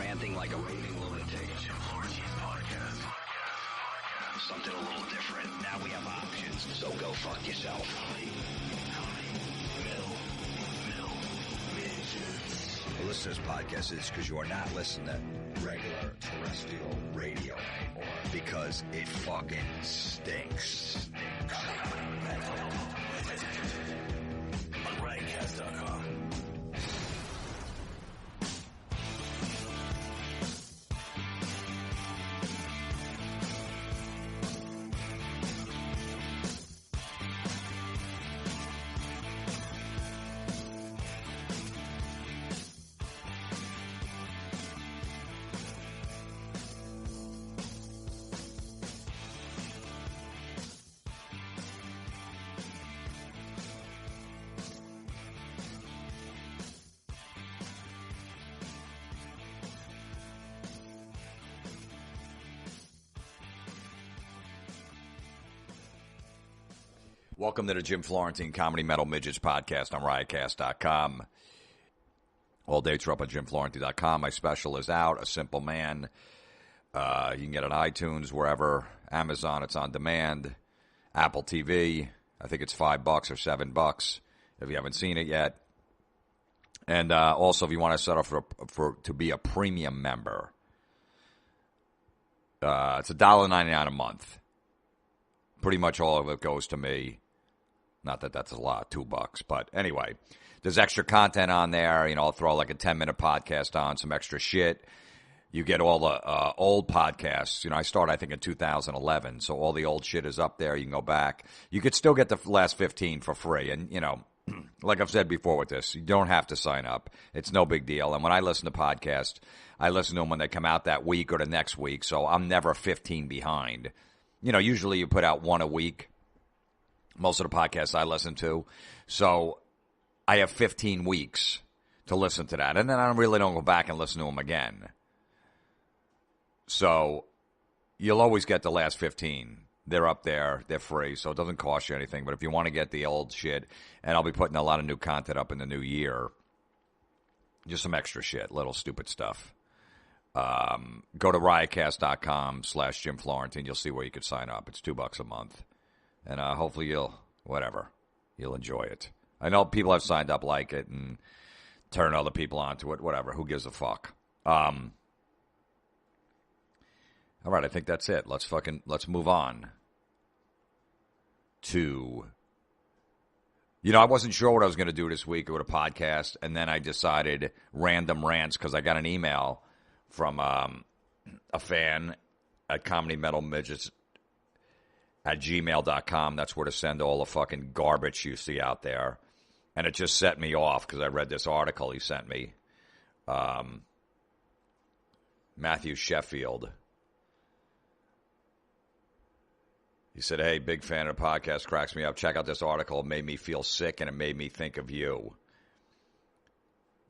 ranting like a raving lunatic. Something a little different. Now we have options, so go fuck yourself. You listen to this podcast is because you are not listening to regular terrestrial radio anymore because it fucking stinks. On Rantcast.com. Welcome to the Jim Florentine Comedy Metal Midgets podcast on riotcast.com. All dates are up on jimflorentine.com. My special is out, A Simple Man. You can get it on iTunes, wherever. Amazon, it's on demand. Apple TV, I think it's $5 or $7 if you haven't seen it yet. And also, if you want to set up to be a premium member, it's $1.99 a month. Pretty much all of it goes to me. Not that that's a lot, $2. But anyway, there's extra content on there. You know, I'll throw like a 10-minute podcast on, some extra shit. You get all the old podcasts. You know, I started, I think, in 2011. So all the old shit is up there. You can go back. You could still get the last 15 for free. And, you know, like I've said before with this, you don't have to sign up. It's no big deal. And when I listen to podcasts, I listen to them when they come out that week or the next week. So I'm never 15 behind. You know, usually you put out one a week, most of the podcasts I listen to. So I have 15 weeks to listen to that. And then I really don't go back and listen to them again. So you'll always get the last 15. They're up there. They're free, so it doesn't cost you anything. But if you want to get the old shit, and I'll be putting a lot of new content up in the new year, just some extra shit, little stupid stuff. Go to riotcast.com/Jim Florentine. You'll see where you can sign up. It's $2 a month. And hopefully you'll enjoy it. I know people have signed up, like it, and turn other people onto it, whatever. Who gives a fuck? All right, I think that's it. Let's move on to, you know, I wasn't sure what I was going to do this week with a podcast, and then I decided random rants because I got an email from a fan at comedymetalmidgets@gmail.com. That's where to send all the fucking garbage you see out there. And it just set me off because I read this article he sent me. Matthew Sheffield. He said, hey, big fan of the podcast, cracks me up. Check out this article. It made me feel sick and it made me think of you.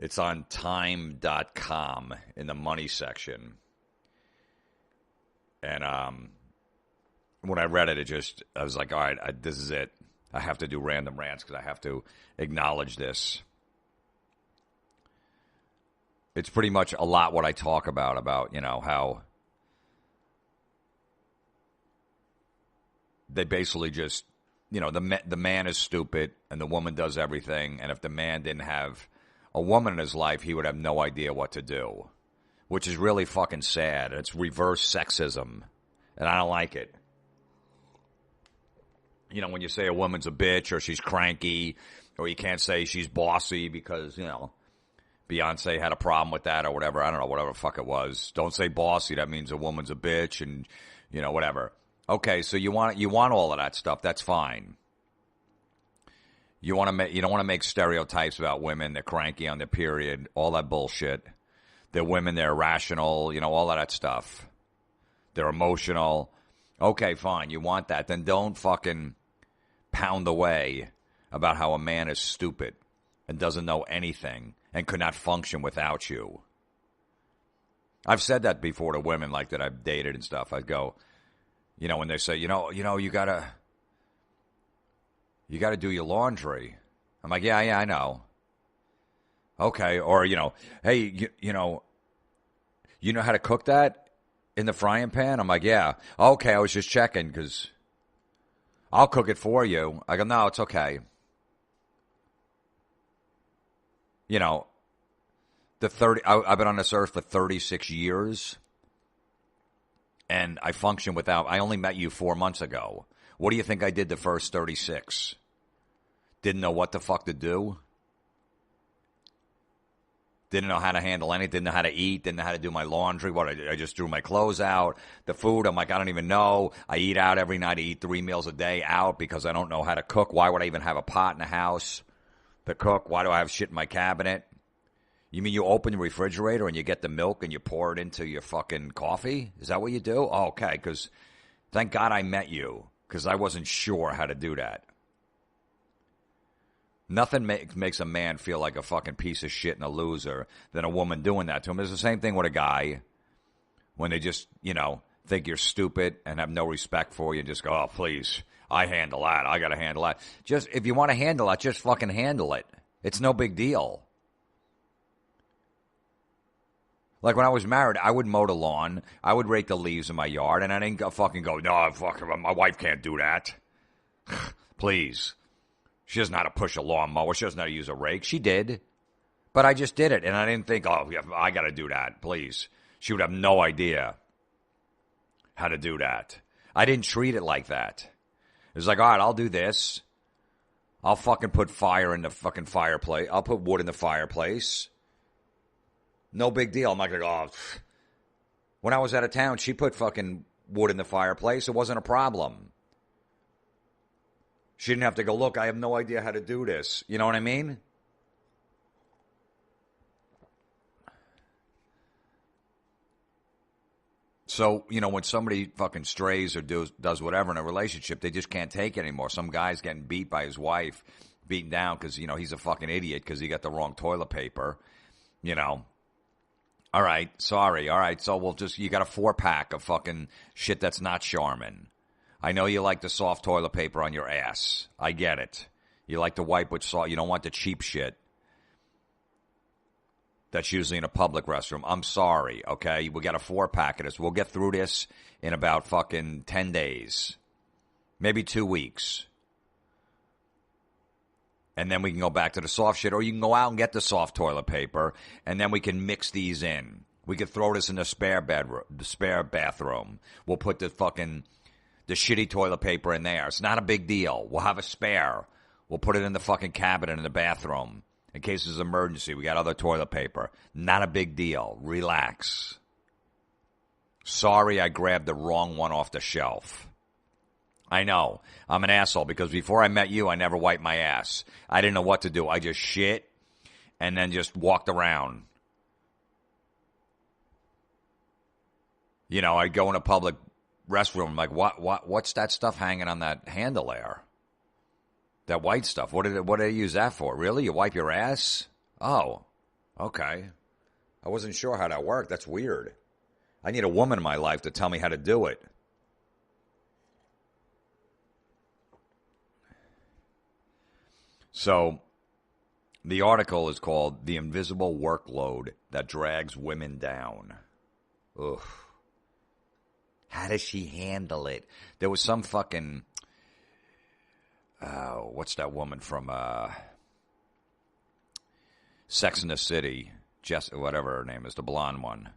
It's on time.com in the money section. And when I read it, I was like, all right, this is it. I have to do random rants because I have to acknowledge this. It's pretty much a lot what I talk about, you know, how they basically just, you know, the man is stupid and the woman does everything. And if the man didn't have a woman in his life, he would have no idea what to do, which is really fucking sad. It's reverse sexism, and I don't like it. You know, when you say a woman's a bitch or she's cranky, or you can't say she's bossy because, you know, Beyonce had a problem with that or whatever. I don't know, whatever the fuck it was. Don't say bossy. That means a woman's a bitch and, you know, whatever. Okay, so you want all of that stuff. That's fine. You don't want to make stereotypes about women. They're cranky on their period. All that bullshit. They're women. They're irrational. You know, all of that stuff. They're emotional. Okay, fine. You want that. Then don't fucking pound away about how a man is stupid and doesn't know anything and could not function without you. I've said that before to women like that I've dated and stuff. I'd go, you know, when they say, you know, you gotta do your laundry. I'm like, yeah, I know. Okay, or, you know, hey, you know, You know how to cook that in the frying pan? I'm like, yeah. Okay, I was just checking because I'll cook it for you. I go, no, it's okay. You know, I've been on this earth for 36 years, and I function without. I only met you 4 months ago. What do you think I did the first 36? Didn't know what the fuck to do. Didn't know how to handle anything. Didn't know how to eat. Didn't know how to do my laundry. I just threw my clothes out. The food, I'm like, I don't even know. I eat out every night. I eat 3 meals a day out because I don't know how to cook. Why would I even have a pot in the house to cook? Why do I have shit in my cabinet? You mean you open the refrigerator and you get the milk and you pour it into your fucking coffee? Is that what you do? Oh, okay, because thank God I met you because I wasn't sure how to do that. Nothing makes a man feel like a fucking piece of shit and a loser than a woman doing that to him. It's the same thing with a guy when they just, think you're stupid and have no respect for you and just go, oh, please, I handle that. I got to handle that. Just, if you want to handle it, just fucking handle it. It's no big deal. Like when I was married, I would mow the lawn. I would rake the leaves in my yard, and I didn't fucking go, no, fuck, my wife can't do that. Please. She doesn't know how to push a lawnmower. She doesn't know how to use a rake. She did. But I just did it, and I didn't think, oh, I got to do that, please. She would have no idea how to do that. I didn't treat it like that. It was like, all right, I'll do this. I'll fucking put fire in the fucking fireplace. I'll put wood in the fireplace. No big deal. I'm not going to go, oh. When I was out of town, she put fucking wood in the fireplace. It wasn't a problem. She didn't have to go, look, I have no idea how to do this. You know what I mean? So, when somebody fucking strays or does whatever in a relationship, they just can't take it anymore. Some guy's getting beat by his wife, beaten down because, he's a fucking idiot because he got the wrong toilet paper, All right, sorry. All right, so you got a 4-pack of fucking shit that's not Charmin. I know you like the soft toilet paper on your ass. I get it. You like to wipe with salt. You don't want the cheap shit that's usually in a public restroom. I'm sorry, okay? We got a 4-pack of this. We'll get through this in about fucking 10 days. Maybe 2 weeks. And then we can go back to the soft shit. Or you can go out and get the soft toilet paper, and then we can mix these in. We could throw this in the spare bathroom. We'll put the shitty toilet paper in there. It's not a big deal. We'll have a spare. We'll put it in the fucking cabinet in the bathroom. In case there's an emergency, we got other toilet paper. Not a big deal. Relax. Sorry I grabbed the wrong one off the shelf. I know. I'm an asshole because before I met you, I never wiped my ass. I didn't know what to do. I just shit and then just walked around. I'd go in a public restroom. I'm like, what's that stuff hanging on that handle there? That white stuff. What did they use that for? Really? You wipe your ass? Oh, okay. I wasn't sure how that worked. That's weird. I need a woman in my life to tell me how to do it. So, the article is called The Invisible Workload That Drags Women Down. Ugh. How does she handle it? There was some fucking, what's that woman from Sex and the City? Whatever her name is, the blonde one.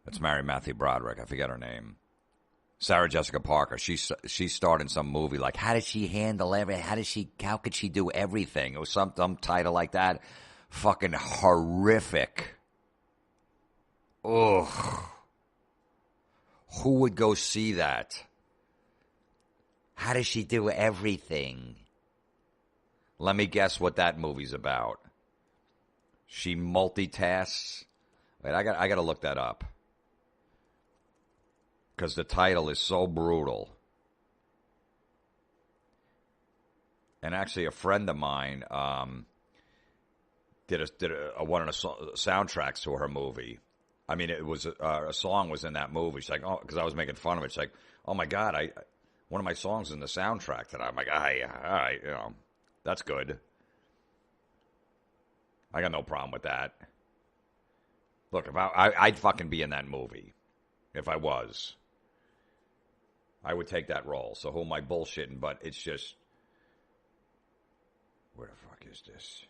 That's married Matthew Broderick. I forget her name. Sarah Jessica Parker. She starred in some movie like, how does she handle everything? How could she do everything? It was some dumb title like that. Fucking horrific. Ugh. Who would go see that? How does she do everything? Let me guess what that movie's about. She multitasks. Wait, I got to look that up. Because the title is so brutal. And actually, a friend of mine did one of the soundtracks to her movie. I mean, it was a song was in that movie. She's like, oh, because I was making fun of it. She's like, oh my God, one of my songs is in the soundtrack. And I'm like, all right, that's good. I got no problem with that. Look, if I'd fucking be in that movie. If I was. I would take that role. So who am I bullshitting? But it's just... Where the fuck is this?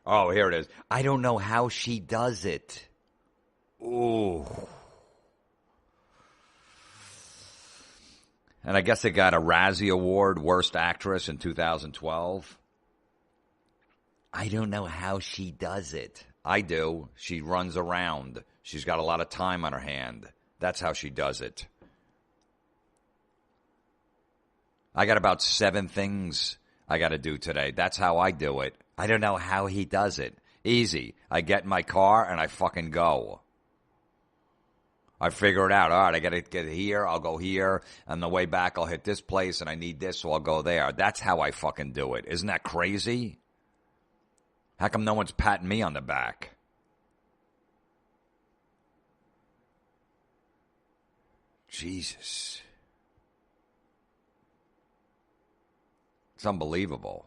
Oh, here it is. I don't know how she does it. Ooh. And I guess it got a Razzie Award, Worst Actress in 2012. I don't know how she does it. I do. She runs around. She's got a lot of time on her hand. That's how she does it. I got about 7 things I got to do today. That's how I do it. I don't know how he does it. Easy. I get in my car and I fucking go. I figure it out. All right, I got to get here. I'll go here. On the way back, I'll hit this place and I need this, so I'll go there. That's how I fucking do it. Isn't that crazy? How come no one's patting me on the back? Jesus. It's unbelievable.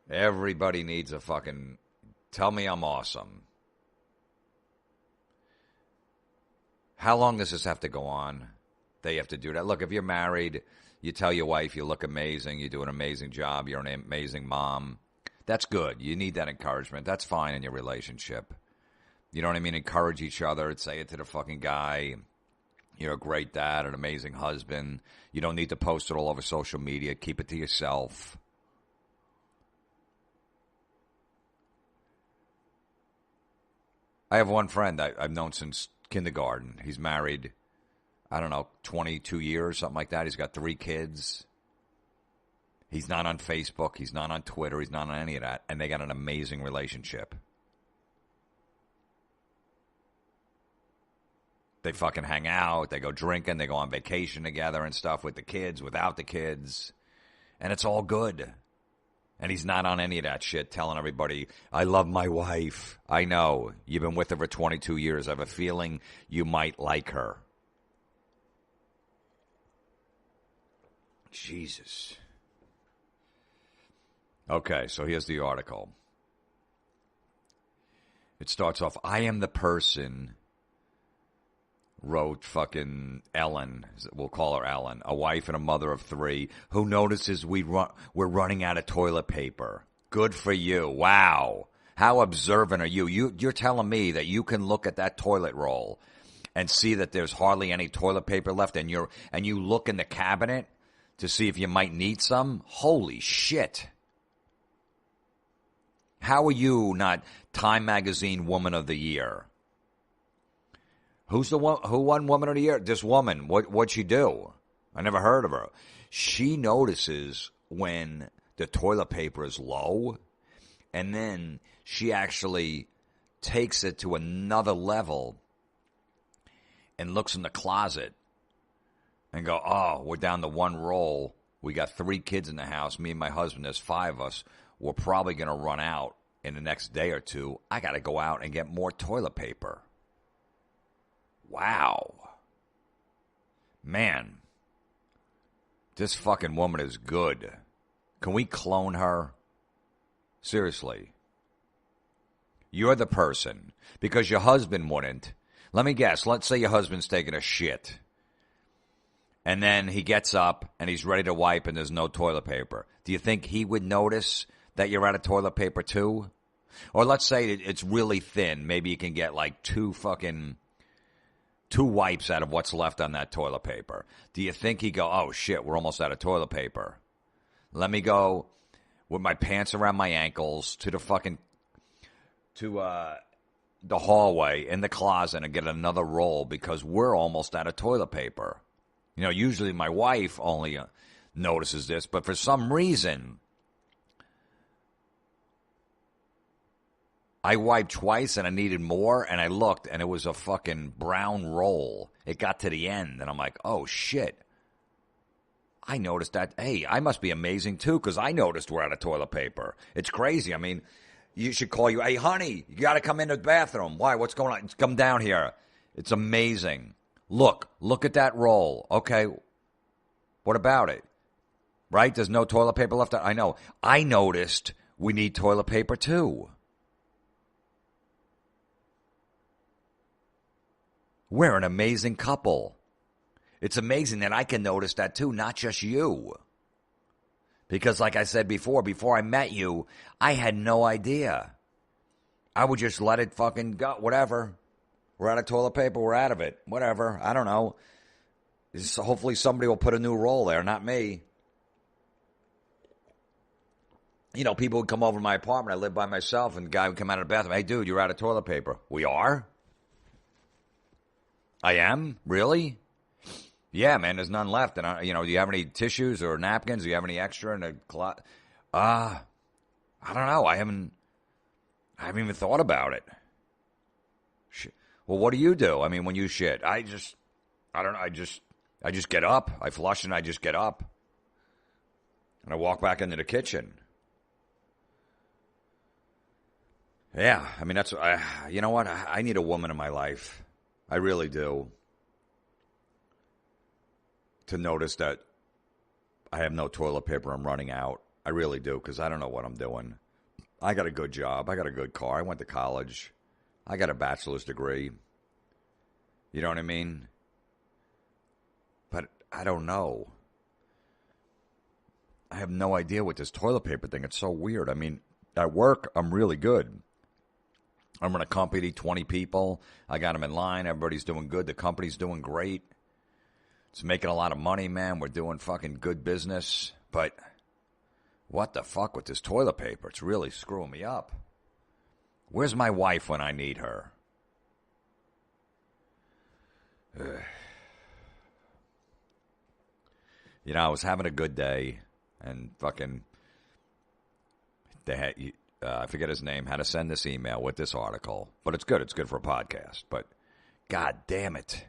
Everybody needs a fucking... Tell me I'm awesome. How long does this have to go on? They have to do that. Look, if you're married, you tell your wife you look amazing, you do an amazing job, you're an amazing mom. That's good. You need that encouragement. That's fine in your relationship. You know what I mean? Encourage each other. Say it to the fucking guy. You're a great dad, an amazing husband. You don't need to post it all over social media. Keep it to yourself. I have one friend I've known since kindergarten. He's married, 22 years, something like that. He's got 3 kids. He's not on Facebook. He's not on Twitter. He's not on any of that. And they got an amazing relationship. They fucking hang out. They go drinking. They go on vacation together and stuff with the kids, without the kids. And it's all good. And he's not on any of that shit telling everybody, I love my wife. I know. You've been with her for 22 years. I have a feeling you might like her. Jesus. Okay, so here's the article. It starts off, I am the person, wrote fucking Ellen, we'll call her Ellen, a wife and a mother of 3, who notices we're running out of toilet paper. Good for you. Wow. How observant are you? You're telling me that you can look at that toilet roll and see that there's hardly any toilet paper left, and you look in the cabinet to see if you might need some? Holy shit. How are you not Time Magazine Woman of the Year? Who won Woman of the Year? This woman. What'd she do? I never heard of her. She notices when the toilet paper is low, and then she actually takes it to another level and looks in the closet and go, oh, we're down to 1 roll. We got 3 kids in the house. Me and my husband, there's 5 of us. We're probably going to run out in the next day or 2. I got to go out and get more toilet paper. Wow. Man, this fucking woman is good. Can we clone her? Seriously. You're the person. Because your husband wouldn't. Let me guess. Let's say your husband's taking a shit. And then he gets up and he's ready to wipe and there's no toilet paper. Do you think he would notice that you're out of toilet paper too? Or let's say it's really thin. Maybe you can get like 2 wipes out of what's left on that toilet paper. Do you think he'd go, oh shit, we're almost out of toilet paper. Let me go with my pants around my ankles to the hallway in the closet and get another roll because we're almost out of toilet paper. You know, usually my wife only notices this, but for some reason, I wiped twice and I needed more, and I looked and it was a fucking brown roll. It got to the end and I'm like, oh shit. I noticed that. Hey, I must be amazing too because I noticed we're out of toilet paper. It's crazy. I mean, you should call you. Hey, honey, you got to come into the bathroom. Why? What's going on? Come down here. It's amazing. Look at that roll. Okay, what about it? Right? There's no toilet paper left. I know. I noticed we need toilet paper too. We're an amazing couple. It's amazing that I can notice that too, not just you. Because like I said before I met you, I had no idea. I would just let it fucking go, whatever. We're out of toilet paper, we're out of it. Whatever, I don't know. Hopefully somebody will put a new roll there, not me. You know, people would come over to my apartment. I live by myself, and the guy would come out of the bathroom. Hey, dude, you're out of toilet paper. We are? I am? Really? Yeah, man, there's none left. And, do you have any tissues or napkins? Do you have any extra in the closet? I don't know. I haven't even thought about it. Well, what do you do? I mean, when you shit, I don't know. I just get up. I flush and I just get up. And I walk back into the kitchen. Yeah, I mean, you know what? I need a woman in my life. I really do. To notice that I have no toilet paper, I'm running out. I really do, because I don't know what I'm doing. I got a good job. I got a good car. I went to college. I got a bachelor's degree. You know what I mean? But I don't know. I have no idea with this toilet paper thing. It's so weird. I mean, at work, I'm really good. I'm in a company, 20 people. I got them in line. Everybody's doing good. The company's doing great. It's making a lot of money, man. We're doing fucking good business. But what the fuck with this toilet paper? It's really screwing me up. Where's my wife when I need her? You know, I was having a good day, and fucking, I forget his name, had to send this email with this article. But it's good. It's good for a podcast. But God damn it.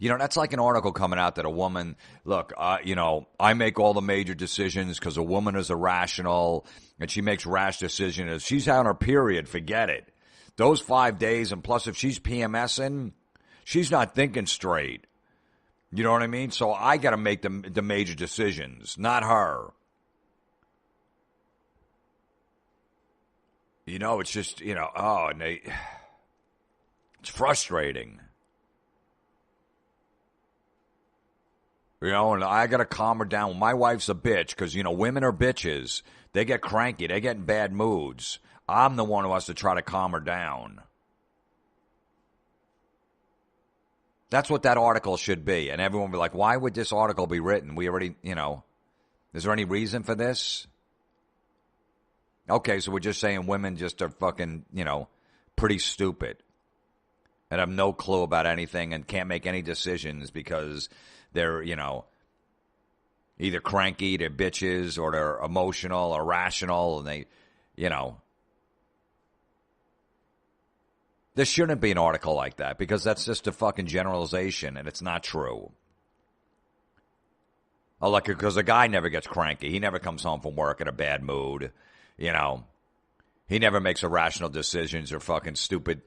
You know, that's like an article coming out that a woman, look, I make all the major decisions because a woman is irrational and she makes rash decisions. If she's on her period, forget it. Those 5 days, and plus if she's PMSing, she's not thinking straight. You know what I mean? So I got to make the major decisions, not her. You know, it's just, it's frustrating. You know, and I got to calm her down. My wife's a bitch because, women are bitches. They get cranky. They get in bad moods. I'm the one who has to try to calm her down. That's what that article should be. And everyone will be like, why would this article be written? We already, is there any reason for this? Okay, so we're just saying women just are fucking, pretty stupid. And have no clue about anything and can't make any decisions because they're, either cranky, they're bitches, or they're emotional or rational, and they, There shouldn't be an article like that because that's just a fucking generalization and it's not true. Oh, like, because a guy never gets cranky. He never comes home from work in a bad mood, He never makes irrational decisions or fucking stupid,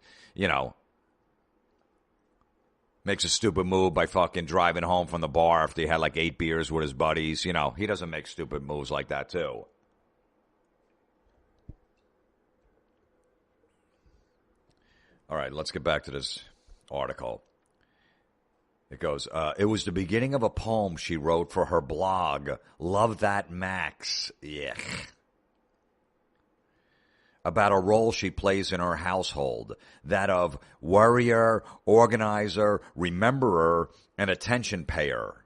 makes a stupid move by fucking driving home from the bar after he had like 8 beers with his buddies. He doesn't make stupid moves like that too. All right, let's get back to this article. It goes, it was the beginning of a poem she wrote for her blog, Love That Max. Yuck. About a role she plays in her household, that of worrier, organizer, rememberer, and attention payer.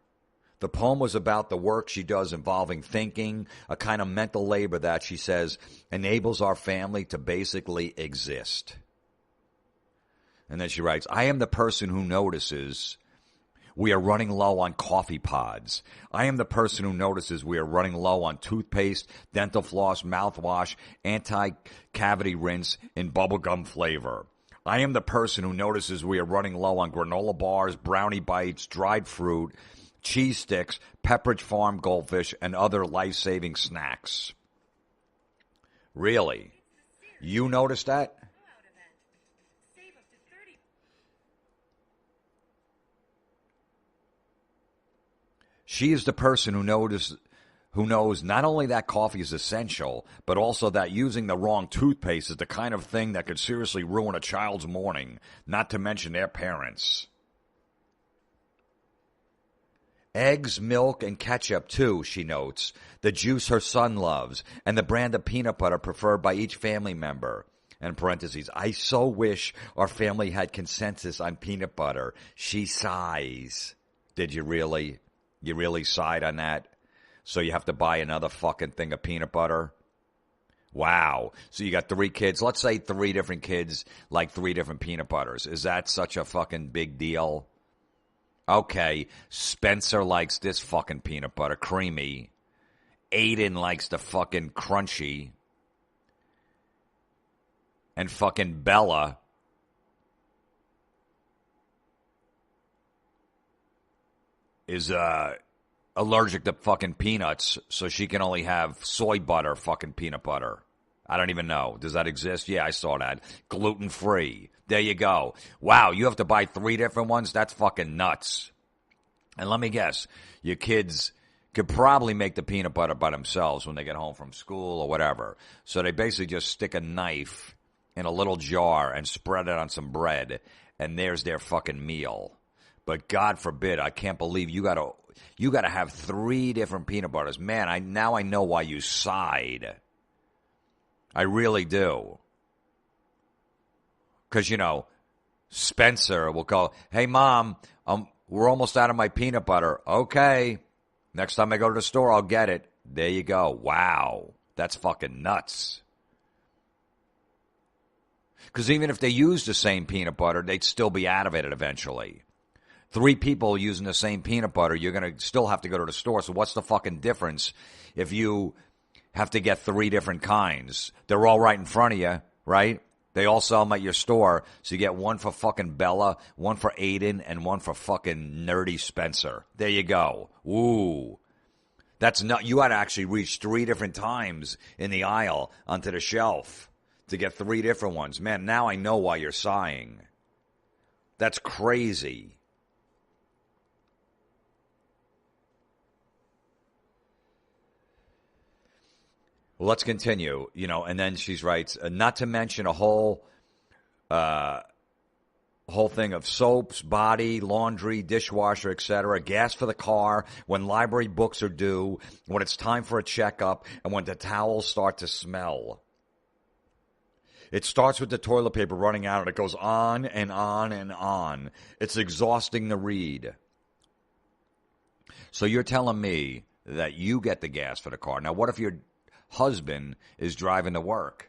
The poem was about the work she does involving thinking, a kind of mental labor that, she says, enables our family to basically exist. And then she writes, I am the person who notices we are running low on coffee pods. I am the person who notices we are running low on toothpaste, dental floss, mouthwash, anti-cavity rinse in bubblegum flavor. I am the person who notices we are running low on granola bars, brownie bites, dried fruit, cheese sticks, Pepperidge Farm goldfish, and other life-saving snacks. Really? You noticed that? She is the person who who knows not only that coffee is essential, but also that using the wrong toothpaste is the kind of thing that could seriously ruin a child's morning, not to mention their parents. Eggs, milk, and ketchup, too, she notes. The juice her son loves, and the brand of peanut butter preferred by each family member. And in parentheses, I so wish our family had consensus on peanut butter. She sighs. Did you really? You really sighed on that? So you have to buy another fucking thing of peanut butter? Wow. So you got 3 kids. Let's say 3 different kids like 3 different peanut butters. Is that such a fucking big deal? Okay, Spencer likes this fucking peanut butter, creamy. Aiden likes the fucking crunchy. And fucking Bella is allergic to fucking peanuts, so she can only have soy butter fucking peanut butter. I don't even know. Does that exist? Yeah, I saw that. Gluten-free. There you go. Wow, you have to buy 3 different ones? That's fucking nuts. And let me guess, your kids could probably make the peanut butter by themselves when they get home from school or whatever. So they basically just stick a knife in a little jar and spread it on some bread, and there's their fucking meal. But God forbid, I can't believe you gotta have 3 different peanut butters. Man, now I know why you sighed. I really do. Because, Spencer will go, hey, Mom, we're almost out of my peanut butter. Okay. Next time I go to the store, I'll get it. There you go. Wow. That's fucking nuts. Because even if they used the same peanut butter, they'd still be out of it eventually. 3 people using the same peanut butter, you're going to still have to go to the store. So what's the fucking difference if you have to get 3 different kinds? They're all right in front of you, right? They all sell them at your store. So you get one for fucking Bella, one for Aiden, and one for fucking nerdy Spencer. There you go. Ooh. That's not, you had to actually reach 3 different times in the aisle onto the shelf to get 3 different ones. Man, now I know why you're sighing. That's crazy. Well, let's continue, and then she writes, not to mention a whole thing of soaps, body, laundry, dishwasher, etc., gas for the car, when library books are due, when it's time for a checkup, and when the towels start to smell. It starts with the toilet paper running out, and it goes on and on and on. It's exhausting to read. So you're telling me that you get the gas for the car. Now, what if your husband is driving to work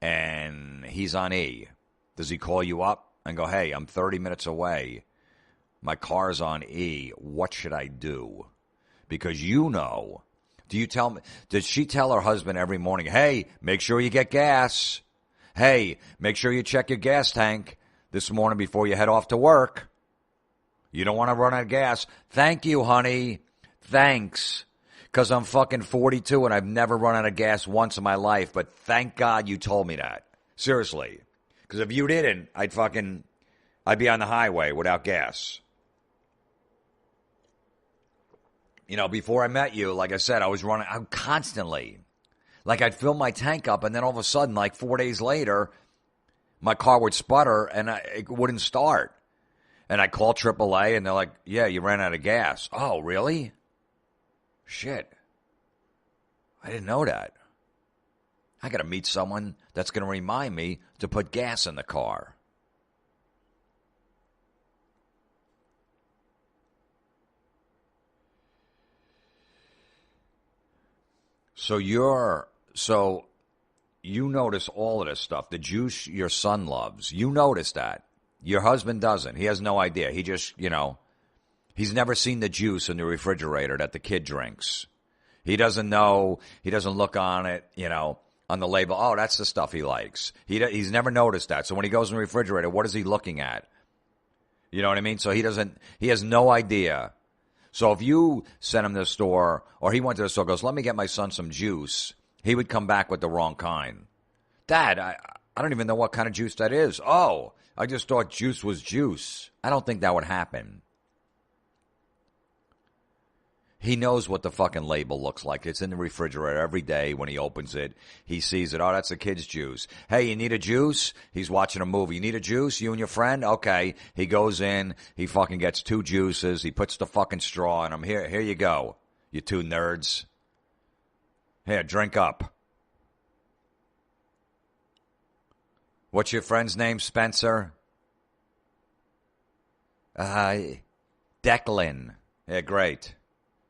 and he's on E? Does he call you up and go, hey, I'm 30 minutes away. My car's on E. What should I do? Because does she tell her husband every morning, hey, make sure you get gas. Hey, make sure you check your gas tank this morning before you head off to work. You don't want to run out of gas. Thank you, honey. Thanks. Because I'm fucking 42 and I've never run out of gas once in my life. But thank God you told me that. Seriously. Because if you didn't, I'd be on the highway without gas. Before I met you, like I said, I was running out constantly. Like I'd fill my tank up and then all of a sudden, like 4 days later, my car would sputter and it wouldn't start. And I called AAA and they're like, yeah, you ran out of gas. Oh, really? Shit. I didn't know that. I got to meet someone that's going to remind me to put gas in the car. So you notice all of this stuff. The juice your son loves. You notice that. Your husband doesn't. He has no idea. He just, he's never seen the juice in the refrigerator that the kid drinks. He doesn't know. He doesn't look on it, on the label. Oh, that's the stuff he likes. He's never noticed that. So when he goes in the refrigerator, what is he looking at? You know what I mean? So he has no idea. So if you sent him to the store, or he went to the store, goes, let me get my son some juice, he would come back with the wrong kind. Dad, I don't even know what kind of juice that is. Oh, I just thought juice was juice. I don't think that would happen. He knows what the fucking label looks like. It's in the refrigerator every day when he opens it. He sees it. Oh, that's a kid's juice. Hey, you need a juice? He's watching a movie. You need a juice? You and your friend? Okay. He goes in. He fucking gets 2 juices. He puts the fucking straw in them. Here you go, you 2 nerds. Here, drink up. What's your friend's name, Spencer? Declan. Yeah, great.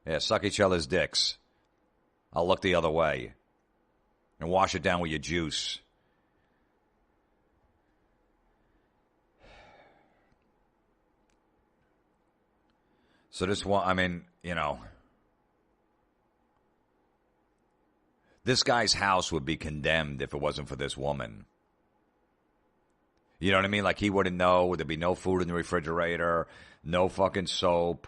Yeah, suck each other's dicks. I'll look the other way. And wash it down with your juice. So this one, I mean, you know, this guy's house would be condemned if it wasn't for this woman. You know what I mean? Like, he wouldn't know. There'd be no food in the refrigerator, no fucking soap,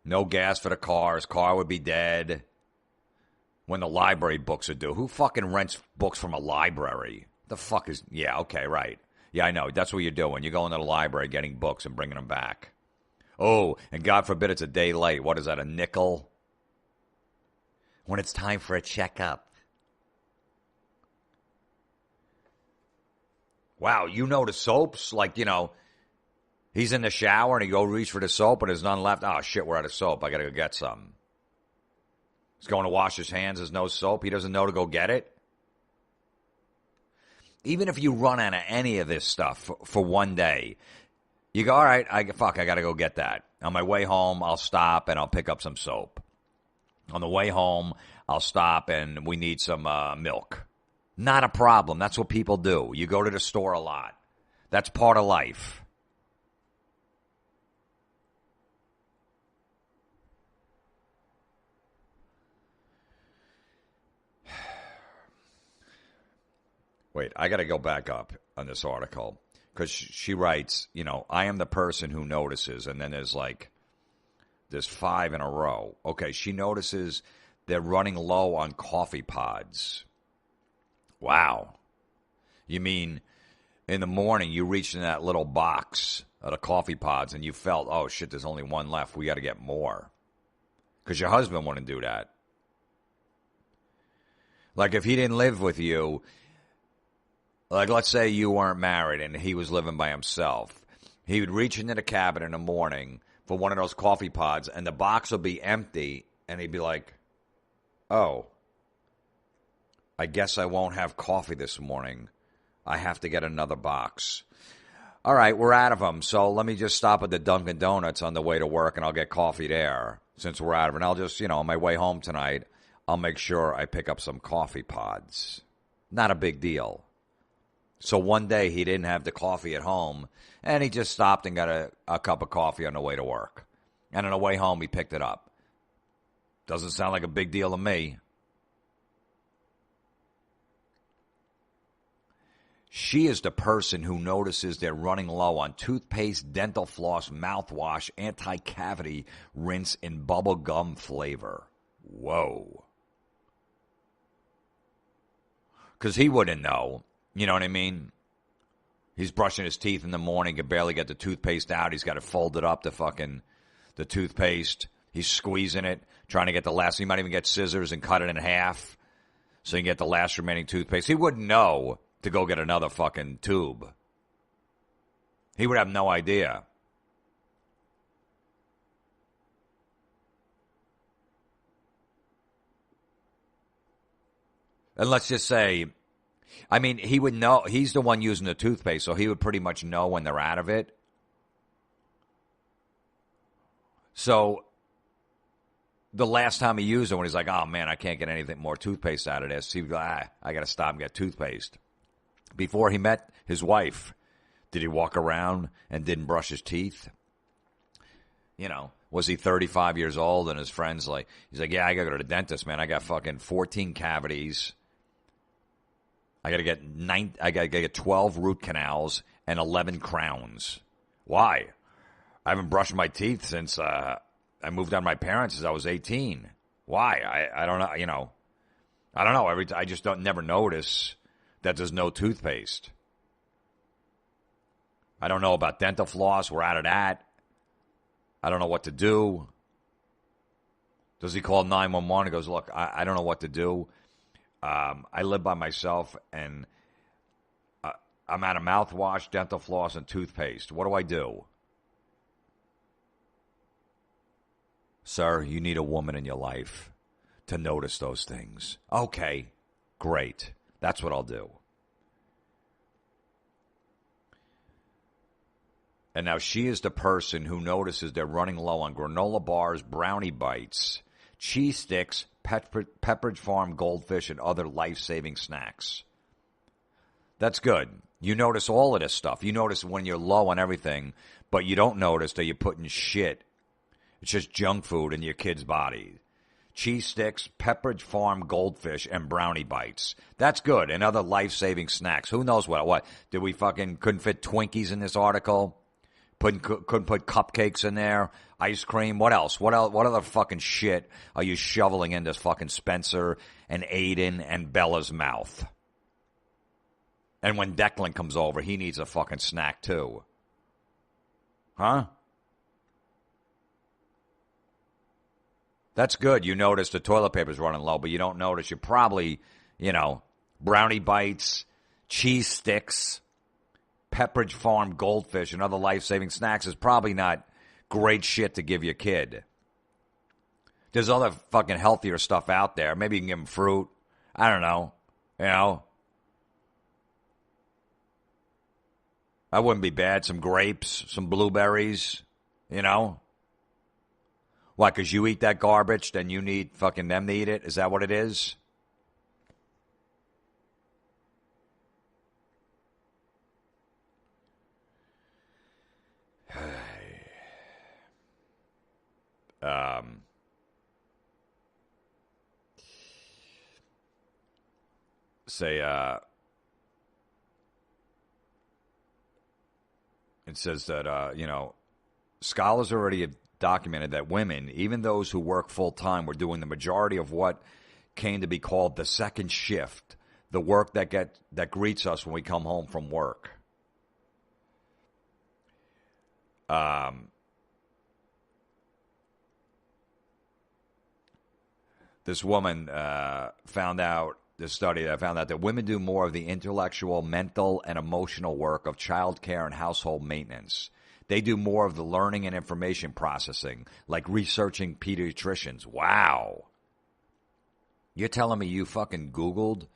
no gas for the car. His car would be dead. When the library books are due. Who fucking rents books from a library? The fuck is... Yeah, okay, right. Yeah, I know. That's what you're doing. You're going to the library, getting books, and bringing them back. Oh, and God forbid it's a day late. What is that, a nickel? When it's time for a checkup. Wow, you know the soaps? Like, you know, he's in the shower and he go reach for the soap and there's none left. Oh, shit, we're out of soap. I got to go get some. He's going to wash his hands. There's no soap. He doesn't know to go get it. Even if you run out of any of this stuff for one day, you go, all right, I got to go get that. On my way home, I'll stop and I'll pick up some soap. On the way home, I'll stop and we need some milk. Not a problem. That's what people do. You go to the store a lot. That's part of life. Wait, I got to go back up on this article because she writes, you know, I am the person who notices, and then there's 5 in a row. Okay, she notices they're running low on coffee pods. Wow. You mean in the morning you reached in that little box of the coffee pods and you felt, oh, shit, there's only one left. We got to get more. Because your husband wouldn't do that. Like if he didn't live with you, like let's say you weren't married and he was living by himself. He would reach into the cabinet in the morning for one of those coffee pods and the box would be empty and he'd be like, oh, I guess I won't have coffee this morning. I have to get another box. All right, we're out of them, so let me just stop at the Dunkin' Donuts on the way to work, and I'll get coffee there since we're out of it. And I'll just, you know, on my way home tonight, I'll make sure I pick up some coffee pods. Not a big deal. So one day he didn't have the coffee at home, and he just stopped and got a cup of coffee on the way to work. And on the way home, he picked it up. Doesn't sound like a big deal to me. She is the person who notices they're running low on toothpaste, dental floss, mouthwash, anti-cavity rinse, and bubble gum flavor. Whoa. Because he wouldn't know. You know what I mean? He's brushing his teeth in the morning, can barely get the toothpaste out. He's got it folded up, the toothpaste. He's squeezing it, trying to get the last. He might even get scissors and cut it in half so he can get the last remaining toothpaste. He wouldn't know to go get another fucking tube. He would have no idea. And let's just say, I mean, he would know. He's the one using the toothpaste, so he would pretty much know when they're out of it. So the last time he used it, when he's like, oh, man, I can't get anything more toothpaste out of this, he would go, I got to stop and get toothpaste. Before he met his wife, did he walk around and didn't brush his teeth? You know, was he 35 years old and his friends like, he's like, yeah, I got to go to the dentist, man. I got fucking 14 cavities. I got to get 12 root canals and 11 crowns. Why? I haven't brushed my teeth since I moved out of my parents as I was 18. Why? I don't know, you know. I don't know. I just never notice that there's no toothpaste. I don't know about dental floss. We're out of that. I don't know what to do. Does he call 911 and goes, look, I don't know what to do. I live by myself, and I'm out of mouthwash, dental floss, and toothpaste. What do I do? Sir, you need a woman in your life to notice those things. Okay, great. That's what I'll do. And now she is the person who notices they're running low on granola bars, brownie bites, cheese sticks, Pepperidge Farm goldfish, and other life-saving snacks. That's good. You notice all of this stuff. You notice when you're low on everything, but you don't notice that you're putting shit. It's just junk food in your kid's body. Cheese sticks, Pepperidge Farm goldfish, and brownie bites. That's good. And other life-saving snacks. Who knows what? Did we couldn't fit Twinkies in this article? Couldn't put cupcakes in there, ice cream. What else? What other fucking shit are you shoveling into fucking Spencer and Aiden and Bella's mouth? And when Declan comes over, he needs a fucking snack too. Huh? That's good. You notice the toilet paper's running low, but you don't notice you're probably, brownie bites, cheese sticks, Pepperidge Farm goldfish, and other life-saving snacks is probably not great shit to give your kid. There's other fucking healthier stuff out there. Maybe you can give them fruit. I don't know. That wouldn't be bad. Some grapes, some blueberries, Why, because you eat that garbage, then you need fucking them to eat it? Is that what it is? It says that, scholars already have documented that women, even those who work full-time, were doing the majority of what came to be called the second shift, the work that greets us when we come home from work. This woman this study found out that women do more of the intellectual, mental, and emotional work of child care and household maintenance. They do more of the learning and information processing, like researching pediatricians. Wow. You're telling me you fucking Googled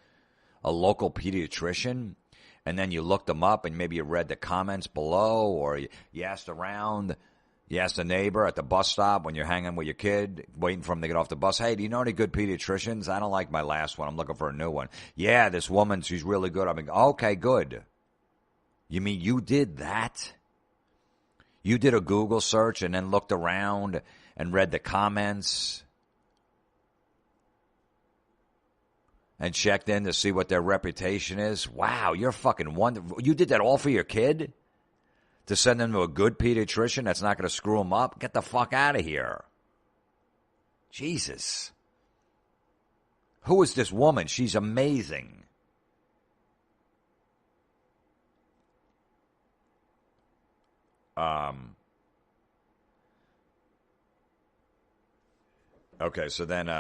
a local pediatrician, and then you looked them up, and maybe you read the comments below, or you asked around. You ask the neighbor at the bus stop when you're hanging with your kid, waiting for him to get off the bus, hey, do you know any good pediatricians? I don't like my last one. I'm looking for a new one. Yeah, this woman, she's really good. I mean, okay, good. You mean you did that? You did a Google search and then looked around and read the comments and checked in to see what their reputation is? Wow, you're fucking wonderful. You did that all for your kid? To send them to a good pediatrician that's not going to screw them up? Get the fuck out of here. Jesus. Who is this woman? She's amazing. Okay, so then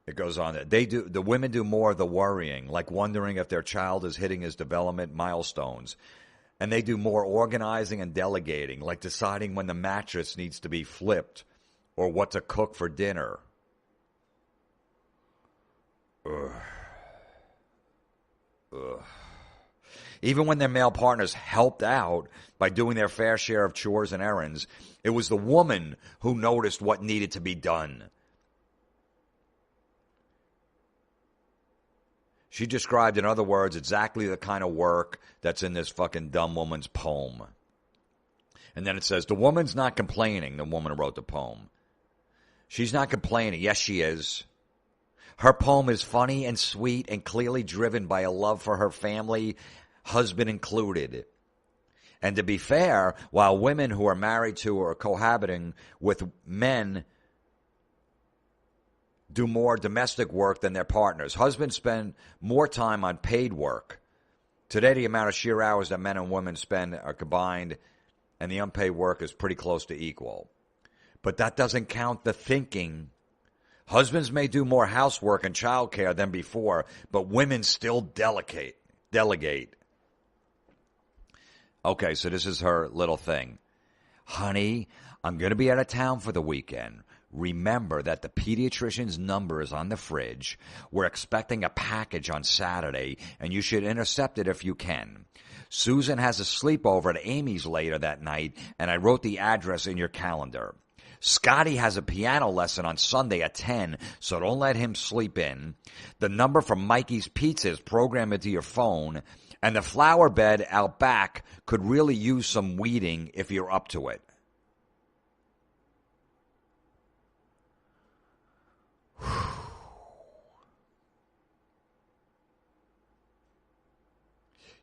it goes on. The women do more of the worrying, like wondering if their child is hitting his development milestones. And they do more organizing and delegating, like deciding when the mattress needs to be flipped or what to cook for dinner. Ugh. Even when their male partners helped out by doing their fair share of chores and errands, it was the woman who noticed what needed to be done. She described, in other words, exactly the kind of work that's in this fucking dumb woman's poem. And then it says, the woman's not complaining, the woman who wrote the poem. She's not complaining. Yes, she is. Her poem is funny and sweet and clearly driven by a love for her family, husband included. And to be fair, while women who are married to or cohabiting with men do more domestic work than their partners. Husbands spend more time on paid work. Today, the amount of sheer hours that men and women spend are combined, and the unpaid work is pretty close to equal. But that doesn't count the thinking Husbands may do more housework and childcare than before, but women still delegate. Okay, so this is her little thing. Honey, I'm going to be out of town for the weekend. Remember that the pediatrician's number is on the fridge. We're expecting a package on Saturday, and you should intercept it if you can. Susan has a sleepover at Amy's later that night, and I wrote the address in your calendar. Scotty has a piano lesson on Sunday at 10, so don't let him sleep in. The number for Mikey's Pizza is programmed into your phone, and the flower bed out back could really use some weeding if you're up to it.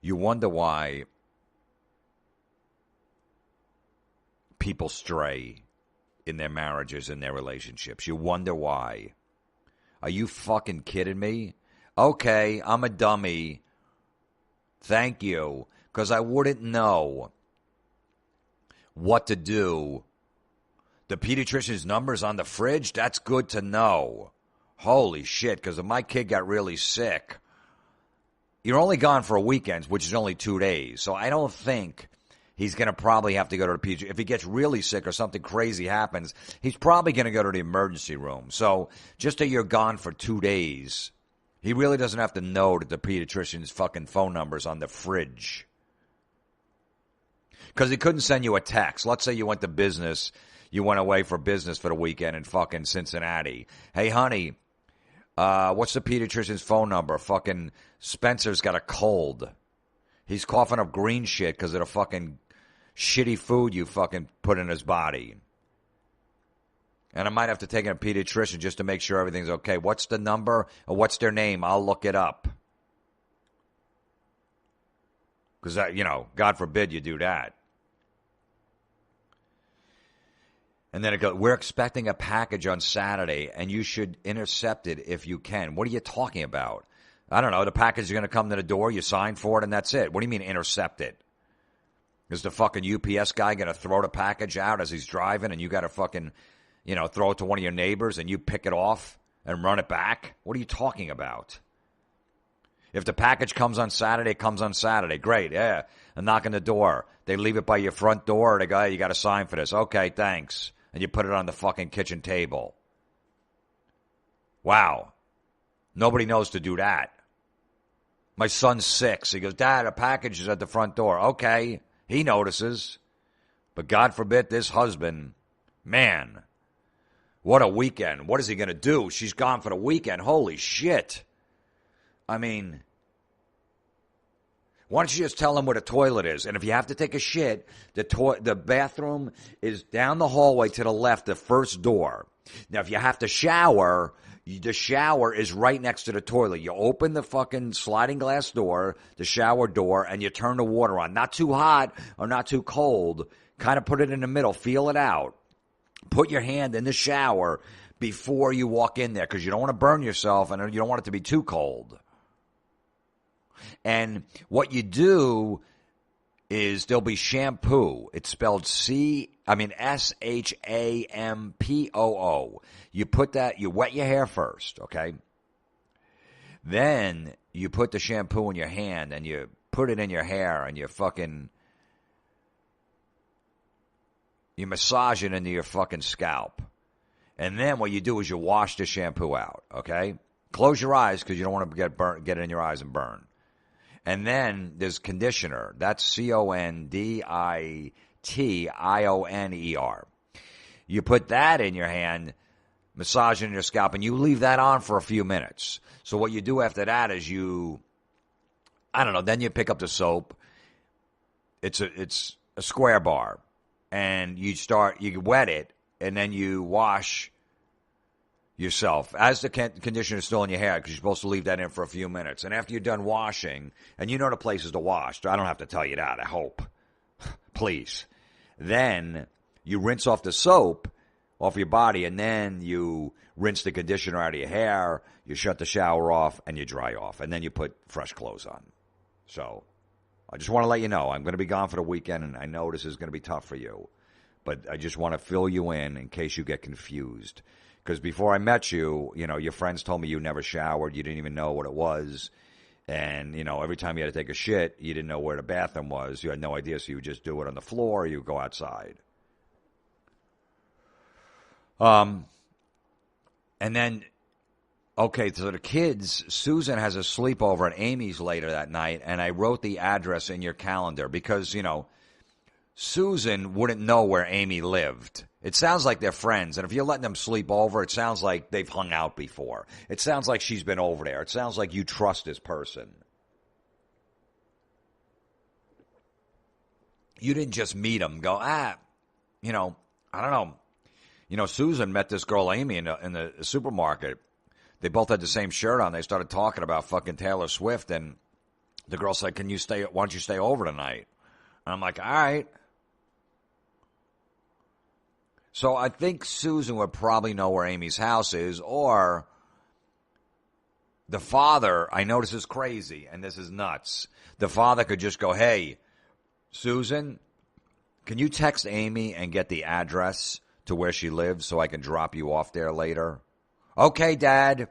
You wonder why people stray in their marriages and their relationships. You wonder why. Are you fucking kidding me? Okay, I'm a dummy. Thank you, because I wouldn't know what to do. The pediatrician's number's on the fridge? That's good to know. Holy shit, because if my kid got really sick, you're only gone for a weekend, which is only 2 days. So I don't think he's going to probably have to go to the pediatrician. If he gets really sick or something crazy happens, he's probably going to go to the emergency room. So just that you're gone for 2 days, he really doesn't have to know that the pediatrician's fucking phone number's on the fridge. Because he couldn't send you a text. Let's say you went to business. You went away for business for the weekend in fucking Cincinnati. Hey, honey, what's the pediatrician's phone number? Fucking Spencer's got a cold. He's coughing up green shit because of the fucking shitty food you fucking put in his body. And I might have to take in a pediatrician just to make sure everything's okay. What's the number or what's their name? I'll look it up. Because, God forbid you do that. And then it goes, we're expecting a package on Saturday, and you should intercept it if you can. What are you talking about? I don't know. The package is going to come to the door, you sign for it, and that's it. What do you mean intercept it? Is the fucking UPS guy going to throw the package out as he's driving, and you got to fucking, throw it to one of your neighbors, and you pick it off and run it back? What are you talking about? If the package comes on Saturday, it comes on Saturday. Great, yeah. A knock on the door. They leave it by your front door. They go, hey, you got to sign for this. Okay, thanks. And you put it on the fucking kitchen table. Wow. Nobody knows to do that. My son's 6. He goes, Dad, a package is at the front door. Okay, he notices. But God forbid this husband, man, what a weekend. What is he going to do? She's gone for the weekend. Holy shit. I mean, why don't you just tell him where the toilet is? And if you have to take a shit, the bathroom is down the hallway to the left, the first door. Now, if you have to shower, the shower is right next to the toilet. You open the fucking sliding glass door, the shower door, and you turn the water on. Not too hot or not too cold. Kind of put it in the middle. Feel it out. Put your hand in the shower before you walk in there because you don't want to burn yourself and you don't want it to be too cold. And what you do is there'll be shampoo. It's spelled S-H-A-M-P-O-O. You put that, you wet your hair first, okay? Then you put the shampoo in your hand and you put it in your hair and you massage it into your fucking scalp. And then what you do is you wash the shampoo out, okay? Close your eyes because you don't want to get it in your eyes and burn. And then there's conditioner. That's C-O-N-D-I-T-I-O-N-E-R. You put that in your hand, massage it in your scalp, and you leave that on for a few minutes. So what you do after that is then you pick up the soap. It's a square bar. And you wet it, and then you wash yourself as the conditioner is still in your hair because you're supposed to leave that in for a few minutes. And after you're done washing, and you know the places to wash, I don't have to tell you that, I hope. Please. Then you rinse off the soap off your body, and then you rinse the conditioner out of your hair, you shut the shower off, and you dry off. And then you put fresh clothes on. So I just want to let you know, I'm going to be gone for the weekend, and I know this is going to be tough for you. But I just want to fill you in case you get confused. Because before I met you, your friends told me you never showered. You didn't even know what it was. And, every time you had to take a shit, you didn't know where the bathroom was. You had no idea, so you would just do it on the floor or you would go outside. And then, okay, so the kids, Susan has a sleepover at Amy's later that night, and I wrote the address in your calendar because, Susan wouldn't know where Amy lived. It sounds like they're friends, and if you're letting them sleep over, it sounds like they've hung out before. It sounds like she's been over there. It sounds like you trust this person. You didn't just meet them, go, I don't know. Susan met this girl Amy in the supermarket. They both had the same shirt on. They started talking about fucking Taylor Swift, and the girl said, why don't you stay over tonight? And I'm like, all right. So I think Susan would probably know where Amy's house is, or the father, I know this is crazy and this is nuts. The father could just go, hey, Susan, can you text Amy and get the address to where she lives so I can drop you off there later? Okay, Dad.